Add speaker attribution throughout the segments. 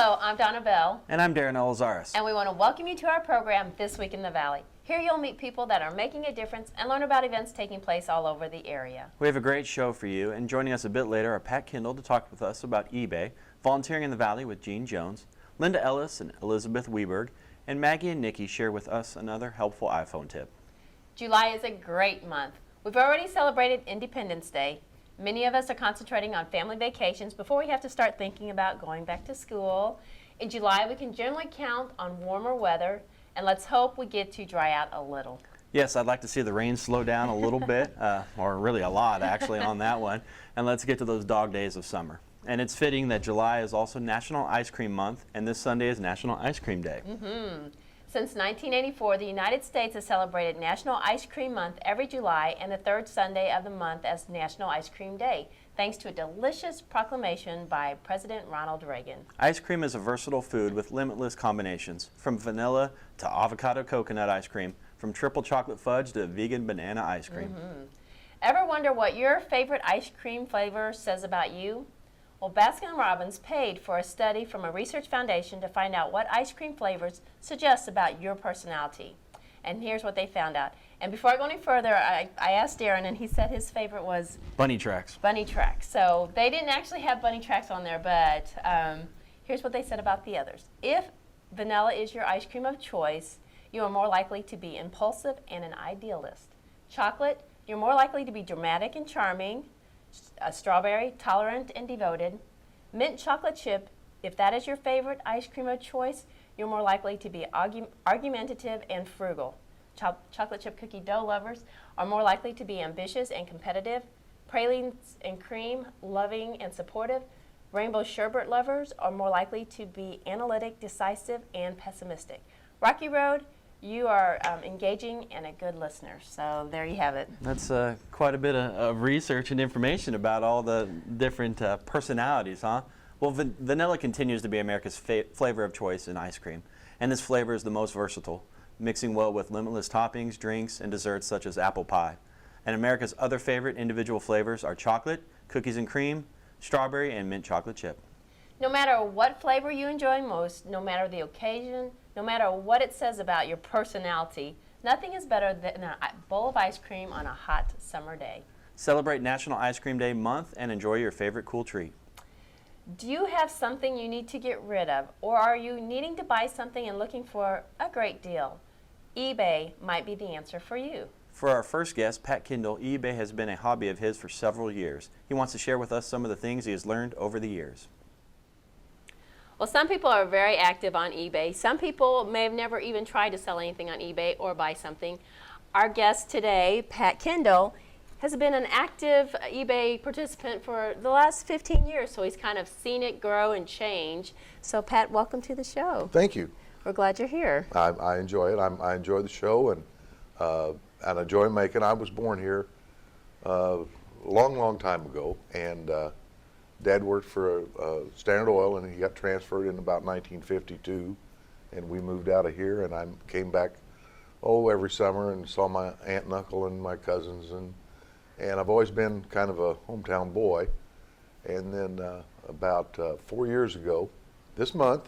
Speaker 1: Hello, I'm Donna Bell.
Speaker 2: And I'm Darren Elizaris.
Speaker 1: And we want to welcome you to our program, This Week in the Valley. Here you'll meet people that are making a difference and learn about events taking place all over the area.
Speaker 2: We have a great show for you, and joining us a bit later are Pat Kindle to talk with us about eBay, volunteering in the Valley with Gene Jones, Linda Ellis and Elizabeth Weberg, and Maggie and Nikki share with us another helpful iPhone tip.
Speaker 1: July is a great month. We've already celebrated Independence Day. Many of us are concentrating on family vacations before we have to start thinking about going back to school. In July, we can generally count on warmer weather, and let's hope we get to dry out a little.
Speaker 2: Yes, I'd like to see the rain slow down a little bit, or really a lot actually on that one, and let's get to those dog days of summer. And it's fitting that July is also National Ice Cream Month, and this Sunday is National Ice Cream Day.
Speaker 1: Since 1984, the United States has celebrated National Ice Cream Month every July and the third Sunday of the month as National Ice Cream Day, thanks to a delicious proclamation by President Ronald Reagan.
Speaker 2: Ice cream is a versatile food with limitless combinations, from vanilla to avocado coconut ice cream, from triple chocolate fudge to vegan banana ice cream.
Speaker 1: Ever wonder what your favorite ice cream flavor says about you? Well, Baskin-Robbins paid for a study from a research foundation to find out what ice cream flavors suggest about your personality. And here's what they found out. And before I go any further, I asked Darren, and he said his favorite was
Speaker 2: Bunny Tracks.
Speaker 1: Bunny Tracks. So they didn't actually have Bunny Tracks on there, but here's what they said about the others. If vanilla is your ice cream of choice, you are more likely to be impulsive and an idealist. Chocolate, you're more likely to be dramatic and charming. Strawberry, tolerant and devoted. Mint chocolate chip, if that is your favorite ice cream of choice, you're more likely to be argumentative and frugal. Chocolate chip cookie dough lovers are more likely to be ambitious and competitive. Pralines and cream, loving and supportive. Rainbow sherbet lovers are more likely to be analytic, decisive, and pessimistic. Rocky Road, you are engaging and a good listener. So there you have it.
Speaker 2: That's quite a bit of research and information about all the different personalities, huh? Well, vanilla continues to be America's flavor of choice in ice cream, and this flavor is the most versatile, mixing well with limitless toppings, drinks, and desserts such as apple pie. And America's other favorite individual flavors are chocolate, cookies and cream, strawberry, and mint chocolate chip.
Speaker 1: No matter what flavor you enjoy most, no matter the occasion, no matter what it says about your personality, nothing is better than a bowl of ice cream on a hot summer day.
Speaker 2: Celebrate National Ice Cream Day month and enjoy your favorite cool treat.
Speaker 1: Do you have something you need to get rid of, or are you needing to buy something and looking for a great deal? eBay might be the answer for you.
Speaker 2: For our first guest, Pat Kindle, eBay has been a hobby of his for several years. He wants to share with us some of the things he has learned over the years.
Speaker 1: Well, some people are very active on eBay. Some people may have never even tried to sell anything on eBay or buy something. Our guest today, Pat Kindle, has been an active eBay participant for the last 15 years, so he's kind of seen it grow and change. So, Pat, welcome to the show.
Speaker 3: Thank you.
Speaker 1: We're glad you're here.
Speaker 3: I enjoy it. I enjoy the show and enjoy making. I was born here a long time ago, and Dad worked for Standard Oil, and he got transferred in about 1952, and we moved out of here, and I came back every summer and saw my aunt and uncle and my cousins, and I've always been kind of a hometown boy. And then about 4 years ago, this month,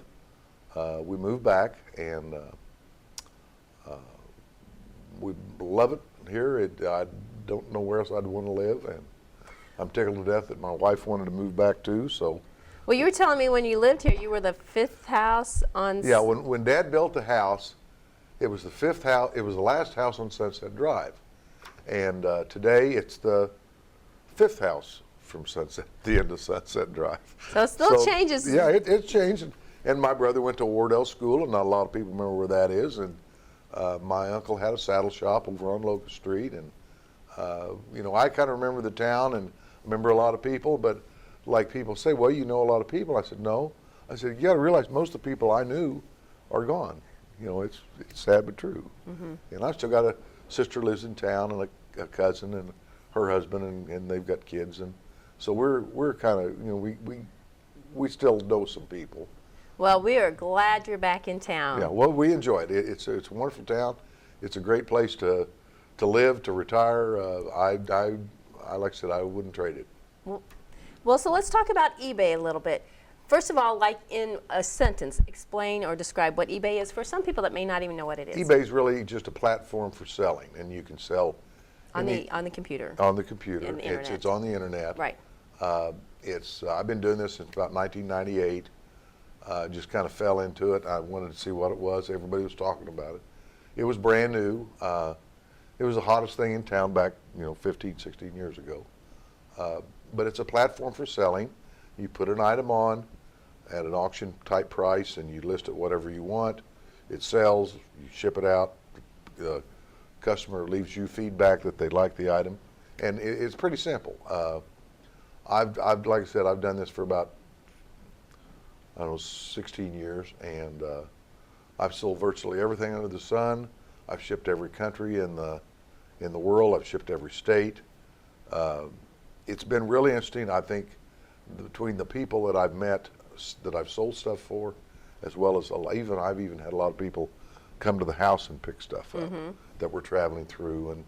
Speaker 3: we moved back, and we love it here. I don't know where else I'd want to live, and I'm tickled to death that my wife wanted to move back too. So,
Speaker 1: well, you were telling me when you lived here, you were the fifth house on.
Speaker 3: Yeah, when Dad built the house, it was the fifth house. It was the last house on Sunset Drive, and today it's the fifth house from the end of Sunset Drive.
Speaker 1: So it still changes.
Speaker 3: Yeah, it's changed. And my brother went to Wardell School, and not a lot of people remember where that is. And my uncle had a saddle shop over on Locust Street, and I kind of remember the town and remember a lot of people, but like people say, well, you know a lot of people. I said, no. I said, you got to realize most of the people I knew are gone. It's sad but true. And I've still got a sister lives in town, and a cousin and her husband, and they've got kids, and so we're kind of we still know some people.
Speaker 1: Well, we are glad you're back in town.
Speaker 3: Yeah, well, we enjoy it. It's a wonderful town. It's a great place to live, to retire. I like I said, I wouldn't trade it.
Speaker 1: Well, so let's talk about eBay a little bit. First of all, like in a sentence, explain or describe what eBay is for some people that may not even know what it is.
Speaker 3: eBay's really just a platform for selling, and you can sell
Speaker 1: On the computer.
Speaker 3: on the computer.
Speaker 1: And the internet.
Speaker 3: It's on the internet.
Speaker 1: Right.
Speaker 3: I've been doing this since about 1998. Just kind of fell into it. I wanted to see what it was. Everybody was talking about it. It was brand new. It was the hottest thing in town back, 15, 16 years ago. But it's a platform for selling. You put an item on at an auction type price and you list it whatever you want. It sells, you ship it out. The customer leaves you feedback that they like the item. And it's pretty simple. I've like I said, I've done this for about, 16 years, and I've sold virtually everything under the sun. I've shipped every country in the world. I've shipped every state. It's been really interesting. I think between the people that I've met, that I've sold stuff for, as well as I've even had a lot of people come to the house and pick stuff up that we're traveling through and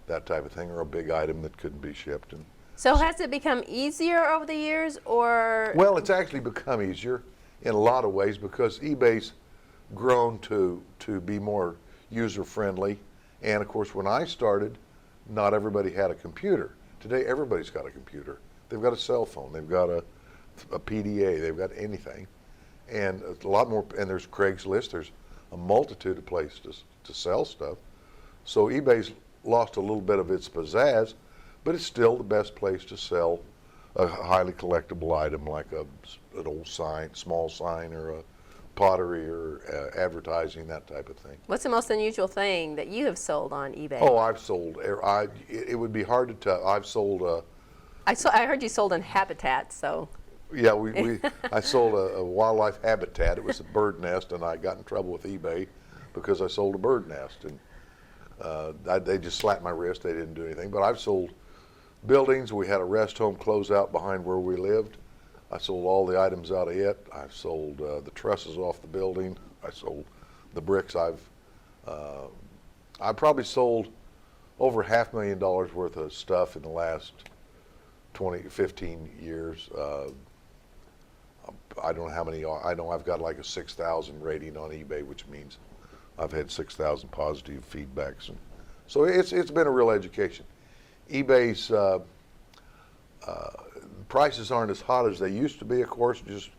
Speaker 3: that type of thing, or a big item that couldn't be shipped. And
Speaker 1: So has it become easier over the years, or?
Speaker 3: well, it's actually become easier in a lot of ways because eBay's grown to be more user-friendly. And of course, when I started, not everybody had a computer. Today, everybody's got a computer. They've got a cell phone. They've got a PDA. They've got anything. And a lot more, and there's Craigslist. There's a multitude of places to sell stuff. So eBay's lost a little bit of its pizzazz, but it's still the best place to sell a highly collectible item like an old sign, small sign, or a pottery, or advertising, that type of thing.
Speaker 1: What's the most unusual thing that you have sold on eBay?
Speaker 3: Oh, I've sold. It would be hard to tell. I've sold.
Speaker 1: I heard you sold on Habitat, so.
Speaker 3: Yeah, I sold a wildlife habitat. It was a bird nest, and I got in trouble with eBay because I sold a bird nest, and they just slapped my wrist. They didn't do anything. But I've sold buildings. We had a rest home closed-out behind where we lived. I sold all the items out of it. I've sold the trusses off the building. I sold the bricks. I've probably sold over $500,000 worth of stuff in the last 15 years. I don't know how many. I know I've got like a 6,000 rating on eBay, which means I've had 6,000 positive feedbacks, and so it's been a real education. eBay's prices aren't as hot as they used to be, of course, just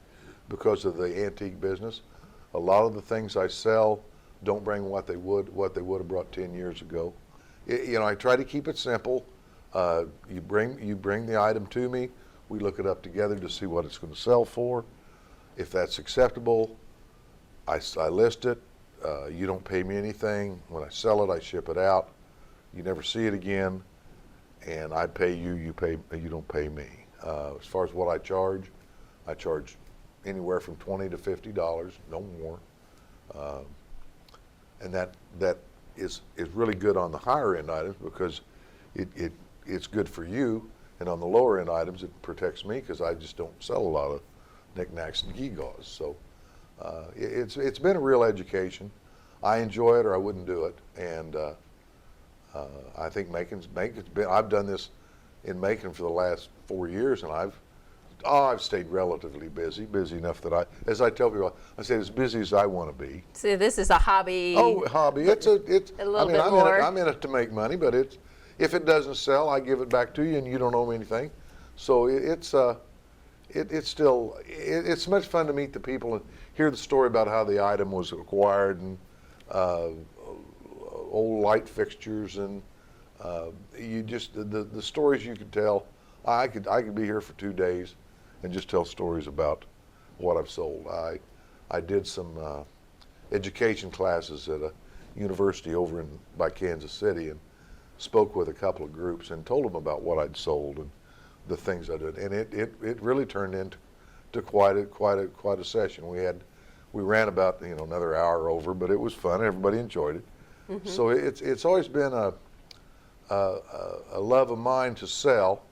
Speaker 3: because of the antique business. A lot of the things I sell don't bring what they would have brought 10 years ago. I try to keep it simple. You bring the item to me. We look it up together to see what it's going to sell for. If that's acceptable, I list it. You don't pay me anything. When I sell it, I ship it out. You never see it again, and I pay you. You don't pay me. As far as what I charge anywhere from $20 to $50, no more. And that is really good on the higher end items because it's good for you, and on the lower end items it protects me because I just don't sell a lot of knickknacks and gewgaws. So it's been a real education. I enjoy it, or I wouldn't do it. And I think Macon's been. I've done this in Macon for the last 4 years, and I've stayed relatively busy enough that as I tell people, I say as busy as I want to be.
Speaker 1: See, this is a hobby.
Speaker 3: Oh, hobby. It's
Speaker 1: a little bit more.
Speaker 3: I'm in it to make money, but if it doesn't sell, I give it back to you, and you don't owe me anything. So it's much fun to meet the people and hear the story about how the item was acquired, and old light fixtures, and the stories you could tell. I could be here for 2 days and just tell stories about what I've sold. I did some education classes at a university over by Kansas City, and spoke with a couple of groups and told them about what I'd sold and the things I did, and it really turned into quite a session. We ran about another hour over, but it was fun. Everybody enjoyed it. Mm-hmm. So it's always been a love of mine to sell,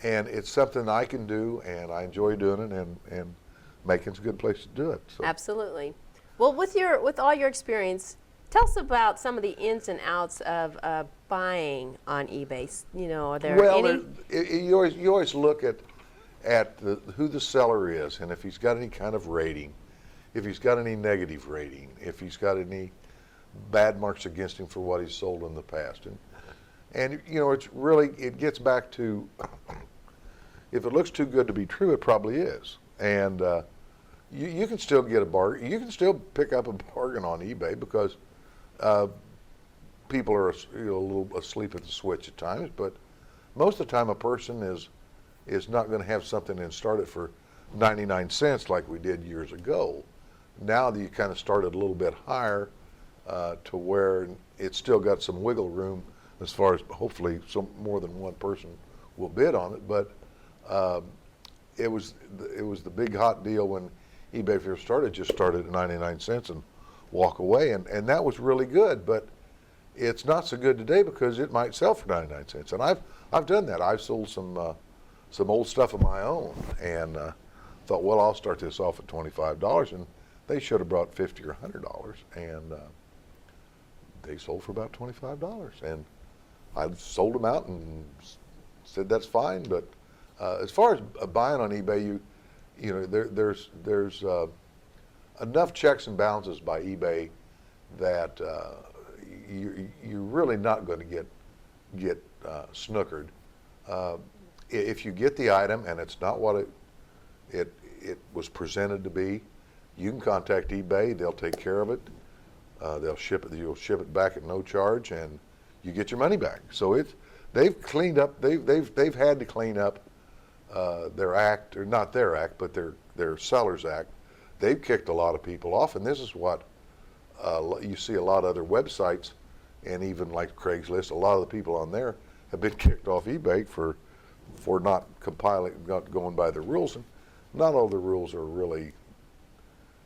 Speaker 3: and it's something I can do, and I enjoy doing it, and Macon's a good place to do it. So.
Speaker 1: Absolutely. Well, with all your experience, tell us about some of the ins and outs of buying on eBay. Are there any?
Speaker 3: You always look at at who the seller is, and if he's got any kind of rating, if he's got any negative rating, if he's got any bad marks against him for what he's sold in the past. And you know, it gets back to, if it looks too good to be true, it probably is. And you can still get a bargain. You can still pick up a bargain on eBay because people are a little asleep at the switch at times. But most of the time, a person is not going to have something and start it for 99 cents like we did years ago. Now that you kind of started a little bit higher to where it's still got some wiggle room as far as hopefully some more than one person will bid on it. But it was the big hot deal when eBay first started, just started at 99 cents and walk away. And that was really good. But it's not so good today because it might sell for 99 cents. And I've done that. I've sold some old stuff of my own and thought, well, I'll start this off at $25. And they should have brought $50 or $100. And they sold for about $25. And I sold them out and said that's fine. But as far as buying on eBay, you know, there's enough checks and balances by eBay that you're really not going to get snookered. If you get the item and it's not what it was presented to be, you can contact eBay. They'll take care of it. They'll ship it. You'll ship it back at no charge, and you get your money back. So they've cleaned up. They've had to clean up their act, or not their act, but their seller's act. They've kicked a lot of people off, and this is what you see a lot of other websites, and even like Craigslist. A lot of the people on there have been kicked off eBay for not going by the rules, and not all the rules are really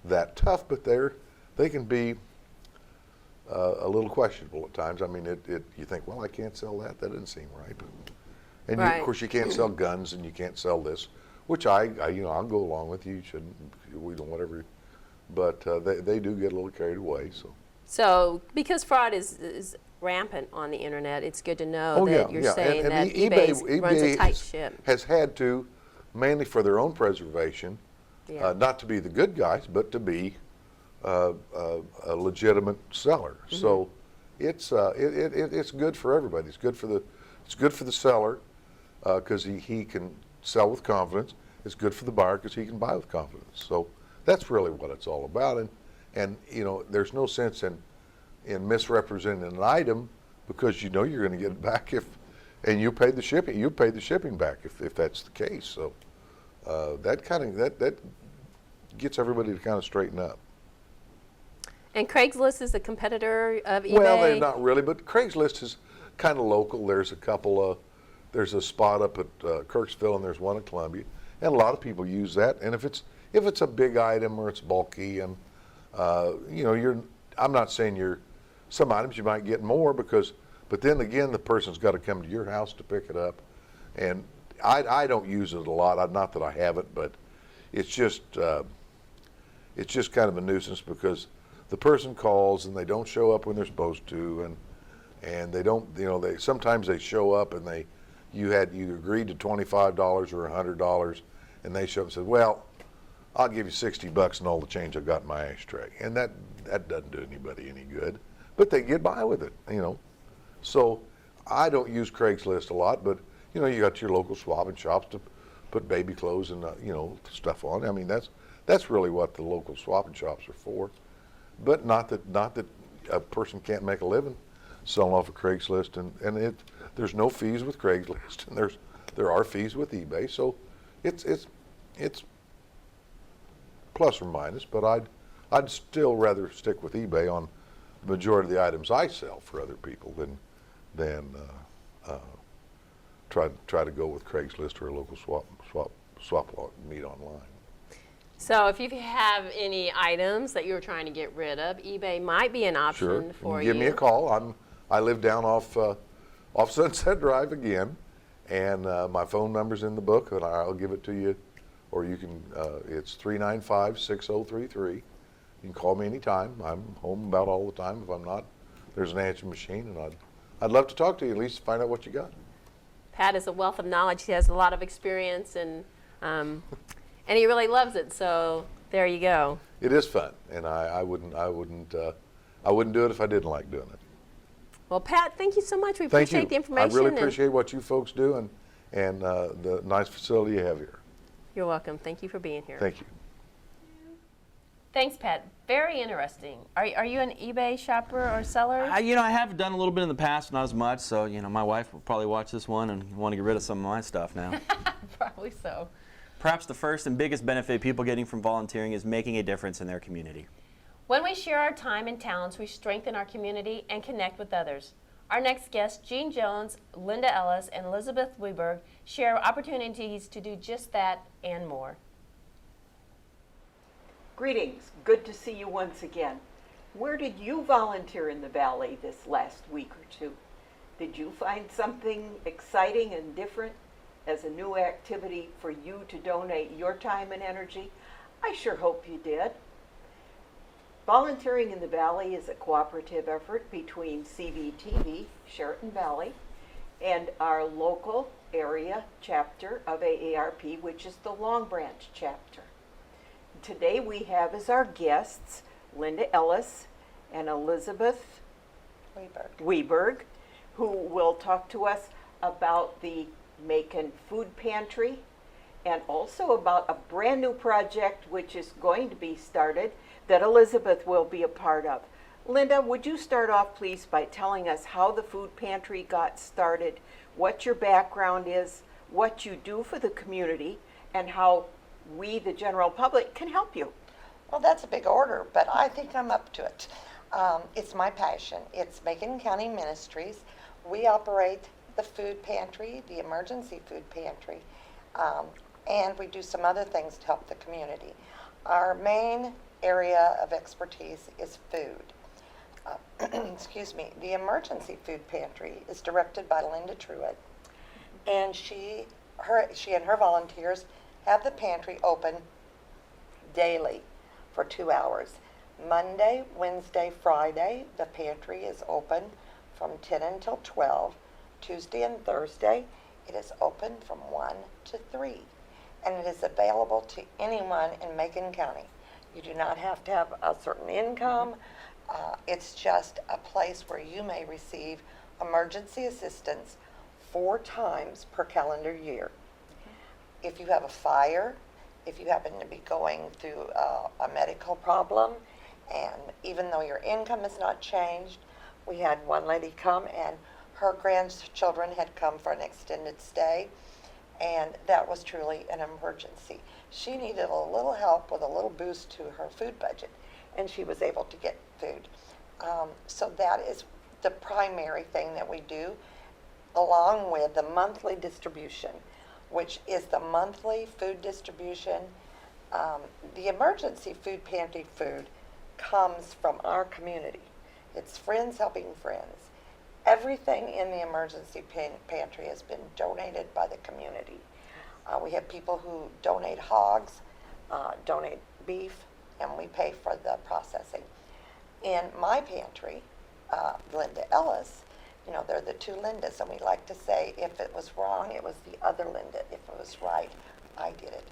Speaker 3: that tough, but they can be a little questionable at times. I mean, you think, well, I can't sell that. That doesn't seem right. And
Speaker 1: Right.
Speaker 3: of course, you can't sell guns, and you can't sell this, which I'll go along with you. You shouldn't. We don't whatever, but they do get a little carried away.
Speaker 4: So because fraud is rampant on the internet, it's good to know
Speaker 3: Oh,
Speaker 4: that
Speaker 3: yeah,
Speaker 4: you're saying
Speaker 3: and
Speaker 4: that eBay runs a tight ship.
Speaker 3: has had to, mainly for their own preservation,
Speaker 4: Yeah.
Speaker 3: not to be the good guys, but to be a legitimate seller.
Speaker 4: Mm-hmm.
Speaker 3: So it's good for everybody. It's good for the seller because he can sell with confidence. It's good for the buyer because he can buy with confidence. So that's really what it's all about. And you know, there's no sense in misrepresenting an item because you know you're going to get it back and you paid the shipping. You paid the shipping back if that's the case. So that gets everybody to kind of straighten up.
Speaker 4: And Craigslist is a competitor of eBay?
Speaker 3: Well, they're not really, but Craigslist is kind of local. There's there's a spot up at Kirksville and there's one at Columbia, and a lot of people use that. And if it's a big item or it's bulky, and I'm not saying some items you might get more but then again the person's got to come to your house to pick it up, and I don't use it a lot. Not that I haven't, but it's just kind of a nuisance because the person calls and they don't show up when they're supposed to, and they don't, sometimes they show up and you agreed to $25 or $100, and they show up and said, well, I'll give you $60 and all the change I got in my ashtray, and that doesn't do anybody any good, but they get by with it, So I don't use Craigslist a lot, but you got your local swap and shops to put baby clothes and stuff on. I mean, that's really what the local swap and shops are for. But not that a person can't make a living selling off of Craigslist, and there's no fees with Craigslist, and there are fees with eBay, so it's plus or minus. But I'd still rather stick with eBay on the majority of the items I sell for other people than try to go with Craigslist or a local swap lot meet online.
Speaker 4: So if you have any items that you're trying to get rid of, eBay might be an option
Speaker 3: Sure.
Speaker 4: for
Speaker 3: Give me a call. I live down off Sunset Drive again, and my phone number's in the book, and I'll give it to you, or you can. It's 395-6033. You can call me anytime. I'm home about all the time. If I'm not, there's an answering machine, and I'd love to talk to you, at least find out what you got.
Speaker 4: Pat is a wealth of knowledge. He has a lot of experience in And he really loves it, so there you go.
Speaker 3: It is fun, and I wouldn't do it if I didn't like doing it.
Speaker 4: Well, Pat, thank you so much. We
Speaker 3: Thank
Speaker 4: appreciate
Speaker 3: you.
Speaker 4: the information.
Speaker 3: I really
Speaker 4: and
Speaker 3: appreciate what you folks do and the nice facility you have here.
Speaker 4: You're welcome. Thank you for being here.
Speaker 3: Thank you.
Speaker 1: Thanks, Pat. Very interesting. Are you an eBay shopper or seller?
Speaker 2: I have done a little bit in the past, not as much. So, my wife will probably watch this one and want to get rid of some of my stuff now.
Speaker 1: Probably so.
Speaker 2: Perhaps the first and biggest benefit people getting from volunteering is making a difference in their community.
Speaker 1: When we share our time and talents, we strengthen our community and connect with others. Our next guests, Jean Jones, Linda Ellis, and Elizabeth Weberg, share opportunities to do just that and more.
Speaker 5: Greetings. Good to see you once again. Where did you volunteer in the Valley this last week or two? Did you find something exciting and different as a new activity for you to donate your time and energy? I sure hope you did. Volunteering in the Valley is a cooperative effort between CVTV, Sheraton Valley, and our local area chapter of AARP, which is the Long Branch chapter. Today we have as our guests Linda Ellis and Elizabeth Weberg, who will talk to us about the Macon Food Pantry and also about a brand new project which is going to be started that Elizabeth will be a part of. Linda, would you start off please by telling us how the food pantry got started, what your background is, what you do for the community, and how we, the general public, can help you?
Speaker 6: Well, that's a big order, but I think I'm up to it. It's my passion. It's Macon County Ministries. We operate the food pantry, the emergency food pantry, and we do some other things to help the community. Our main area of expertise is food. Excuse me. The emergency food pantry is directed by Linda Truitt, and she and her volunteers have the pantry open daily for 2 hours. Monday, Wednesday, Friday, the pantry is open from 10 until 12. Tuesday and Thursday, it is open from 1 to 3. And it is available to anyone in Macon County. You do not have to have a certain income. It's just a place where you may receive emergency assistance 4 times per calendar year. If you have a fire, if you happen to be going through a medical problem, and even though your income has not changed, we had one lady come and her grandchildren had come for an extended stay, and that was truly an emergency. She needed a little help with a little boost to her food budget, and she was able to get food. So that is the primary thing that we do, along with the monthly distribution, which is the monthly food distribution. The emergency food pantry food comes from our community. It's friends helping friends. Everything in the emergency pantry has been donated by the community. We have people who donate hogs, donate beef, and we pay for the processing. In my pantry, Linda Ellis, they're the two Lindas, and we like to say if it was wrong, it was the other Linda. If it was right, I did it.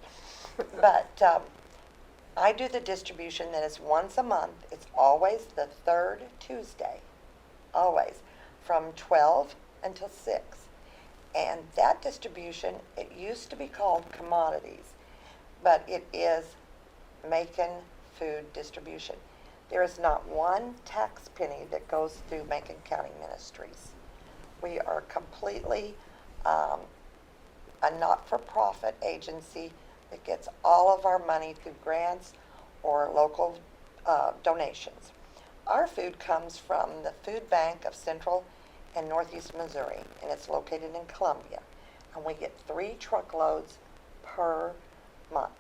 Speaker 6: But I do the distribution that is once a month. It's always the third Tuesday, always, from 12 until 6. And that distribution, it used to be called commodities, but it is Macon Food Distribution. There is not one tax penny that goes through Macon County Ministries. We are completely a not-for-profit agency that gets all of our money through grants or local donations. Our food comes from the Food Bank of Central and Northeast Missouri, and it's located in Columbia. And we get 3 truckloads per month.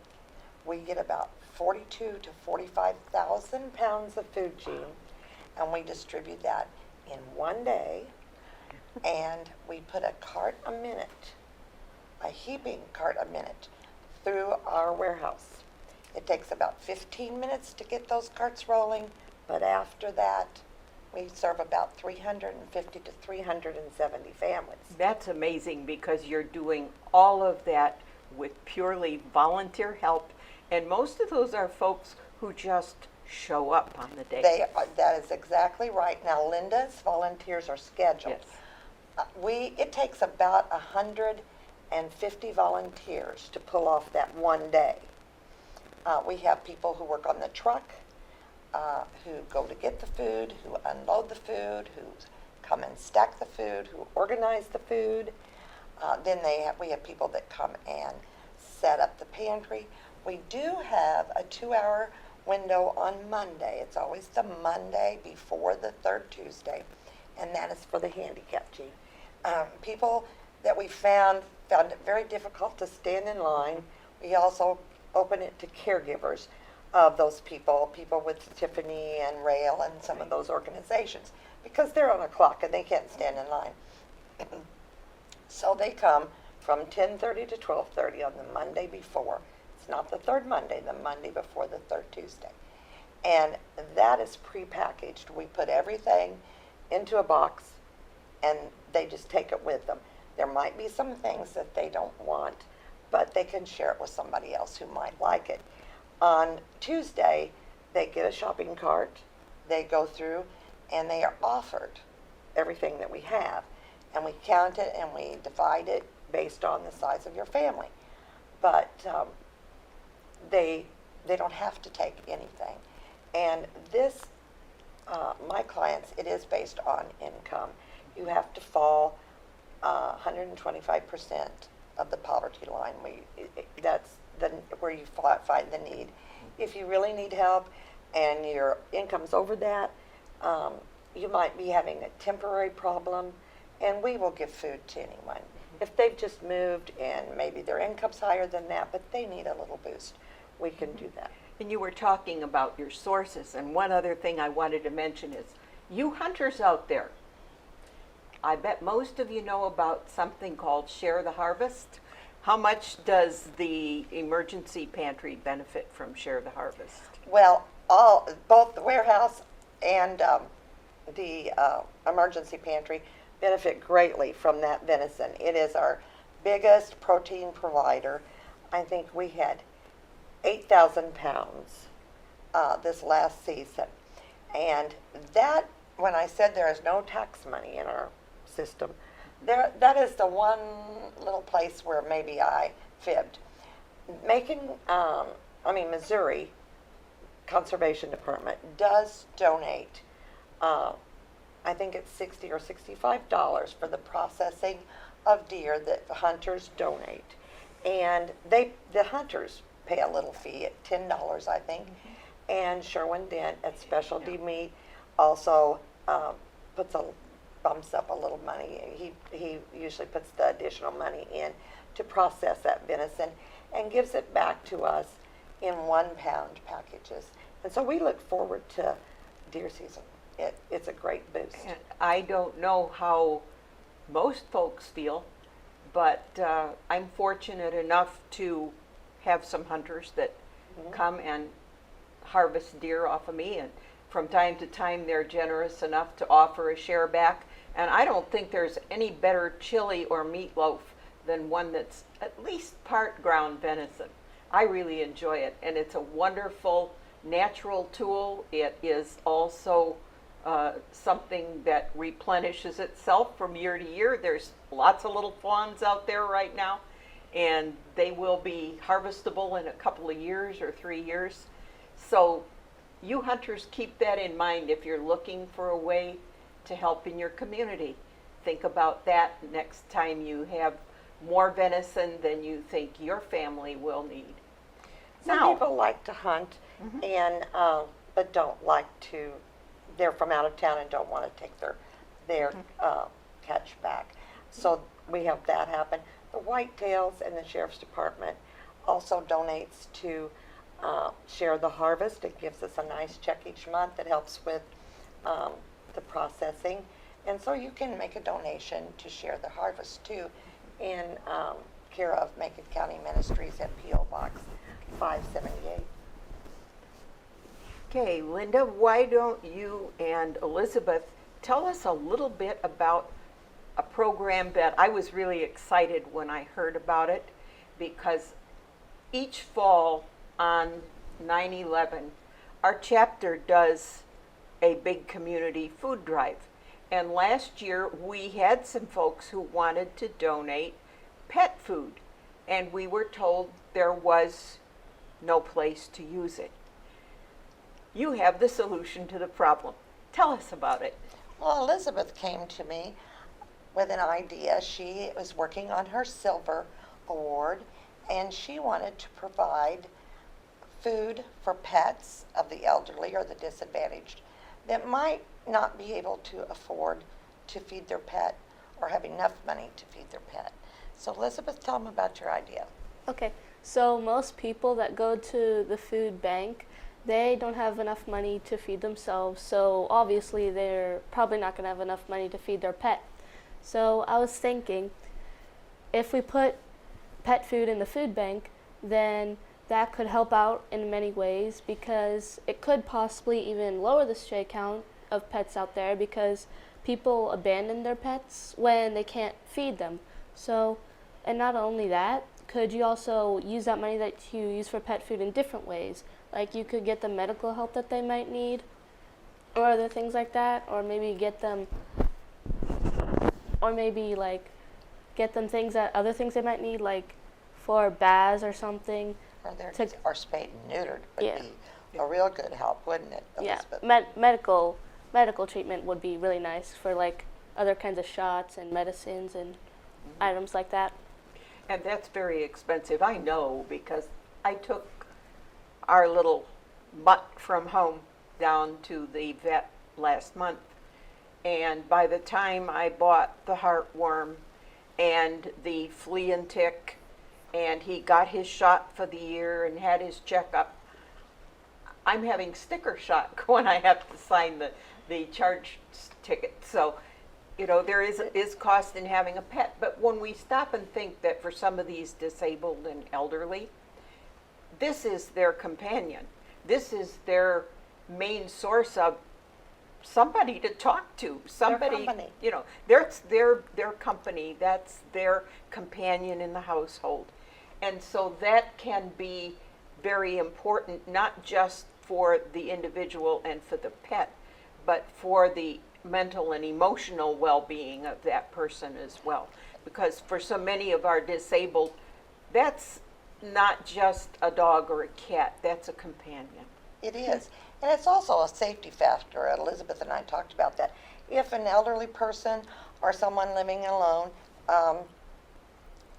Speaker 6: We get about 42 to 45,000 pounds of food, Jean, and we distribute that in one day. And we put a cart a minute, a heaping cart a minute, through our warehouse. It takes about 15 minutes to get those carts rolling, but after that, we serve about 350 to 370 families.
Speaker 5: That's amazing because you're doing all of that with purely volunteer help, and most of those are folks who just show up on the day.
Speaker 6: That is exactly right. Now, Linda's volunteers are scheduled.
Speaker 5: Yes.
Speaker 6: It takes about 150 volunteers to pull off that one day. We have people who work on the truck, who go to get the food, who unload the food, who come and stack the food, who organize the food. Then we have people that come and set up the pantry. We do have a 2-hour window on Monday. It's always the Monday before the third Tuesday, and that is for the handicap team. People that we found it very difficult to stand in line. We also open it to caregivers of those people with Tiffany and Rail and some of those organizations, because they're on a clock and they can't stand in line. So they come from 10:30 to 12:30 on the Monday before. It's not the third Monday, the Monday before the third Tuesday. And that is prepackaged. We put everything into a box and they just take it with them. There might be some things that they don't want, but they can share it with somebody else who might like it. On Tuesday, they get a shopping cart, they go through, and they are offered everything that we have. And we count it and we divide it based on the size of your family. But they don't have to take anything. And this, my clients, it is based on income. You have to fall 125% of the poverty line. That's where you find the need. If you really need help and your income's over that, you might be having a temporary problem, and we will give food to anyone. If they've just moved and maybe their income's higher than that, but they need a little boost, we can do that.
Speaker 5: And you were talking about your sources, and one other thing I wanted to mention is, you hunters out there, I bet most of you know about something called Share the Harvest. How much does the emergency pantry benefit from Share the Harvest?
Speaker 6: Well, both the warehouse and the emergency pantry benefit greatly from that venison. It is our biggest protein provider. I think we had 8,000 pounds this last season. And that, when I said there is no tax money in our system, that is the one little place where maybe I fibbed. Missouri Conservation Department does donate, I think it's $60 or $65 for the processing of deer that the hunters donate. And the hunters pay a little fee at $10, I think. And Sherwin Dent at Specialty Meat also bumps up a little money. He usually puts the additional money in to process that venison and gives it back to us in 1-pound packages. And so we look forward to deer season. It's a great boost.
Speaker 5: And I don't know how most folks feel, but I'm fortunate enough to have some hunters that come and harvest deer off of me, and from time to time they're generous enough to offer a share back. And I don't think there's any better chili or meatloaf than one that's at least part ground venison. I really enjoy it, and it's a wonderful natural tool. It is also something that replenishes itself from year to year. There's lots of little fawns out there right now, and they will be harvestable in a couple of years or 3 years. So you hunters, keep that in mind if you're looking for a way to help in your community. Think about that next time you have more venison than you think your family will need.
Speaker 6: Some people like to hunt and but don't like to. They're from out of town and don't want to take their catch back. So we have that happen. The Whitetails and the Sheriff's Department also donates to Share the Harvest. It gives us a nice check each month that helps with the processing. And so you can make a donation to Share the Harvest too in care of Macon County Ministries at P.O. Box 578.
Speaker 5: Okay, Linda, why don't you and Elizabeth tell us a little bit about a program that I was really excited when I heard about it. because each fall on 9/11, our chapter does a big community food drive. And last year, we had some folks who wanted to donate pet food, and we were told there was no place to use it. You have the solution to the problem. Tell us about it.
Speaker 6: Well, Elizabeth came to me with an idea. She was working on her silver award, and she wanted to provide food for pets of the elderly or the disadvantaged that might not be able to afford to feed their pet or have enough money to feed their pet. So Elizabeth, tell them about your idea.
Speaker 7: Okay, so most people that go to the food bank, they don't have enough money to feed themselves, so obviously they're probably not going to have enough money to feed their pet. So I was thinking, if we put pet food in the food bank, then that could help out in many ways, because it could possibly even lower the stray count of pets out there, because people abandon their pets when they can't feed them. So, and not only that, could you also use that money that you use for pet food in different ways? Like you could get them medical help that they might need, or other things like that, or maybe get them, or maybe like get them other things they might need, like for baths or something.
Speaker 6: Or spayed and neutered would
Speaker 7: Yeah.
Speaker 6: be a real good help, wouldn't it,
Speaker 7: Yeah,
Speaker 6: Elizabeth?
Speaker 7: medical treatment would be really nice for like other kinds of shots and medicines and items like that.
Speaker 5: And that's very expensive. I know, because I took our little mutt from home down to the vet last month. And by the time I bought the heartworm and the flea and tick, and he got his shot for the year and had his checkup, I'm having sticker shock when I have to sign the charge ticket. So, you know, there is cost in having a pet. But when we stop and think that for some of these disabled and elderly, this is their companion. This is their main source of somebody to talk to. Somebody,
Speaker 6: company.
Speaker 5: you know, that's their company. That's their companion in the household. And so that can be very important, not just for the individual and for the pet, but for the mental and emotional well-being of that person as well. Because for so many of our disabled, that's not just a dog or a cat, that's a companion.
Speaker 6: It is. And it's also a safety factor. Elizabeth and I talked about that. If an elderly person or someone living alone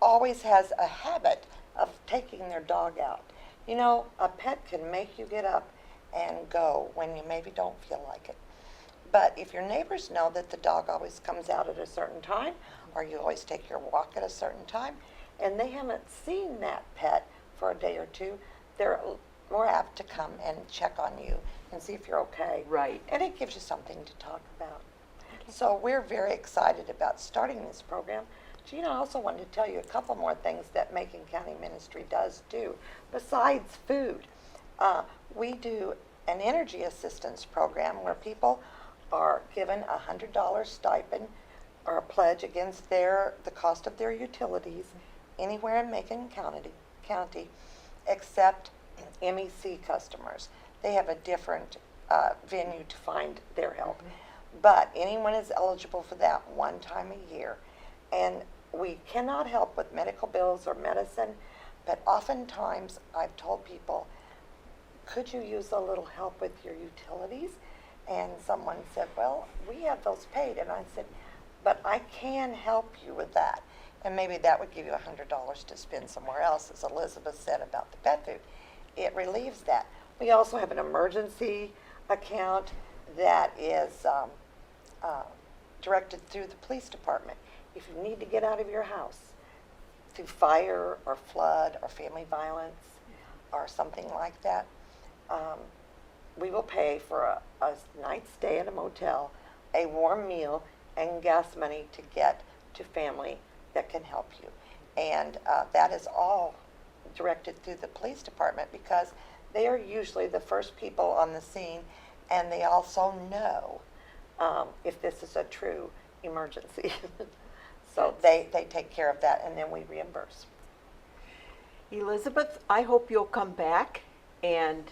Speaker 6: always has a habit of taking their dog out, you know, a pet can make you get up and go when you maybe don't feel like it. But if your neighbors know that the dog always comes out at a certain time, or you always take your walk at a certain time, and they haven't seen that pet for a day or two, they're more apt to come and check on you and see if you're okay.
Speaker 5: Right.
Speaker 6: And it gives you something to talk about. So we're very excited about starting this program. Gina, I also wanted to tell you a couple more things that Macon County Ministry does do. Besides food, we do an energy assistance program where people are given a $100 stipend or a pledge against the cost of their utilities anywhere in Macon County except MEC customers. They have a different venue to find their help. But anyone is eligible for that one time a year. And we cannot help with medical bills or medicine, but oftentimes I've told people, could you use a little help with your utilities? And someone said, well, we have those paid. And I said, but I can help you with that. And maybe that would give you $100 to spend somewhere else, as Elizabeth said about the pet food. It relieves that. We also have an emergency account that is directed through the police department. If you need to get out of your house through fire or flood or family violence or something like that, we will pay for a night's stay at a motel, a warm meal, and gas money to get to family that can help you. And that is all directed through the police department because they are usually the first people on the scene, and they also know if this is a true emergency. So they take care of that, and then we reimburse.
Speaker 5: Elizabeth, I hope you'll come back and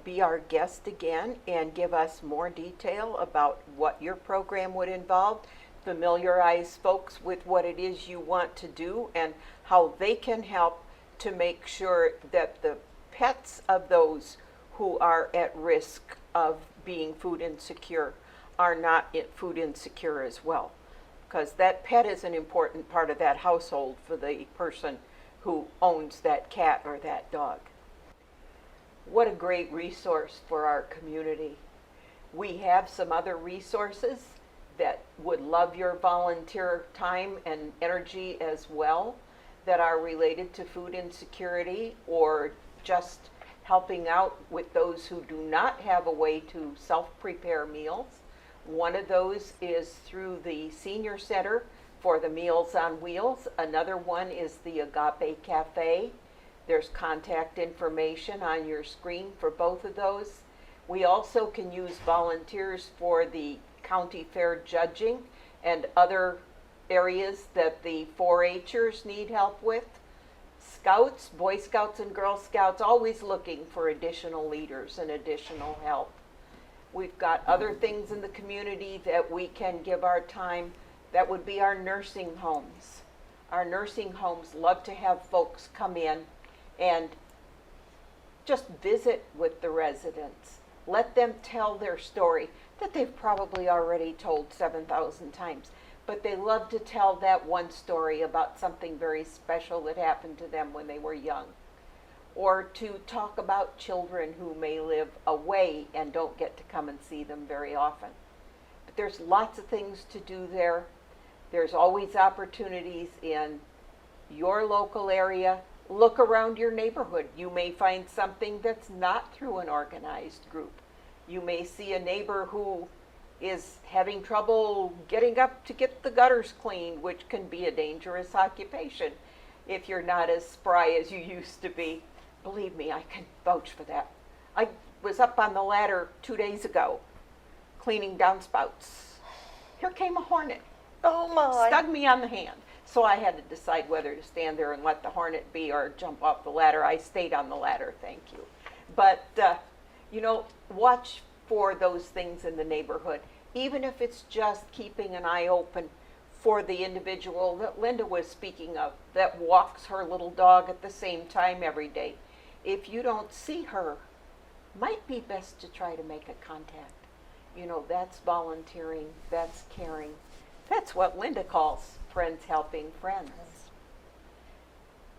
Speaker 5: be our guest again and give us more detail about what your program would involve, familiarize folks with what it is you want to do and how they can help to make sure that the pets of those who are at risk of being food insecure are not food insecure as well. Because that pet is an important part of that household for the person who owns that cat or that dog. What a great resource for our community. We have some other resources that would love your volunteer time and energy as well that are related to food insecurity or just helping out with those who do not have a way to self-prepare meals. One of those is through the Senior Center for the Meals on Wheels. Another one is the Agape Cafe. There's contact information on your screen for both of those. We also can use volunteers for the county fair judging and other areas that the 4-Hers need help with. Scouts, Boy Scouts and Girl Scouts, always looking for additional leaders and additional help. We've got other things in the community that we can give our time. That would be our nursing homes. Our nursing homes love to have folks come in and just visit with the residents. Let them tell their story that they've probably already told 7,000 times. But they love to tell that one story about something very special that happened to them when they were young. Or to talk about children who may live away and don't get to come and see them very often. But there's lots of things to do there. There's always opportunities in your local area. Look around your neighborhood. You may find something that's not through an organized group. You may see a neighbor who is having trouble getting up to get the gutters cleaned, which can be a dangerous occupation if you're not as spry as you used to be. Believe me, I can vouch for that. I was up on the ladder 2 days ago, cleaning downspouts. Here came a hornet.
Speaker 6: Oh my.
Speaker 5: Stuck me on the hand. So I had to decide whether to stand there and let the hornet be or jump off the ladder. I stayed on the ladder, thank you. But, watch for those things in the neighborhood, even if it's just keeping an eye open for the individual that Linda was speaking of that walks her little dog at the same time every day. If you don't see her, might be best to try to make a contact. That's volunteering, that's caring. That's what Linda calls friends helping friends.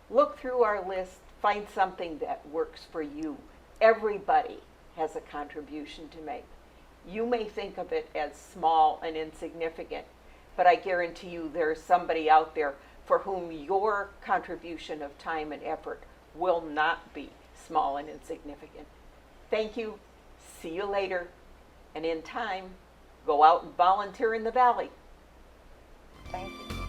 Speaker 5: Look through our list, find something that works for you. Everybody has a contribution to make. You may think of it as small and insignificant, but I guarantee you there's somebody out there for whom your contribution of time and effort will not be small and insignificant. Thank you. See you later. And in time, go out and volunteer in the valley.
Speaker 6: Thank you.